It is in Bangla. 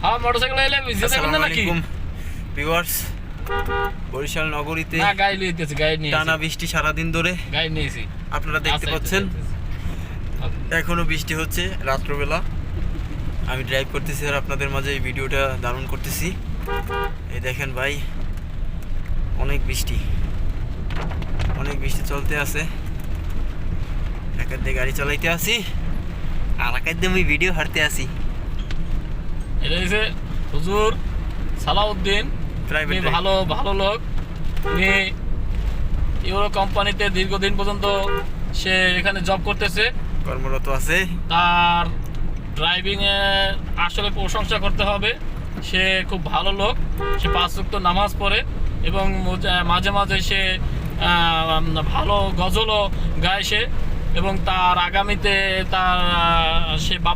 আমার মোটরসাইকেল এলে ভিজে যাবেন না নাকি? ভিউয়ার্স, বরিশাল নগরীতে না গাড়ি লইতেছি, গাড়ি নিয়ে টানা বৃষ্টি সারাদিন ধরে গাড়ি নিয়েছি। আপনারা দেখতে পাচ্ছেন। এখনো বৃষ্টি হচ্ছে রাত্রবেলা। আমি ড্রাইভ করতেছি আর আপনাদের মাঝে এই ভিডিওটা ধারণ করতেছি। এই দেখেন ভাই, অনেক বৃষ্টি চলতে আছে। একার দিয়ে গাড়ি চালাইতে আসি আর একার দিয়ে আমি ভিডিও হারতে আসি। এটা হচ্ছে হুজুর সালাউদ্দিন, প্রাইভেট ভালো ভালো লোক। উনি ইউরো কোম্পানিতে দীর্ঘদিন পর্যন্ত সে এখানে জব করতেছে, কর্মরত আছে। তার ড্রাইভিং এ আসলে প্রশংসা করতে হবে। সে খুব ভালো লোক, সে 5 ওয়াক্ত নামাজ পড়ে এবং মাঝে মাঝে সে ভালো গজলও গায় সে, এবং তার আগামীতে তার সে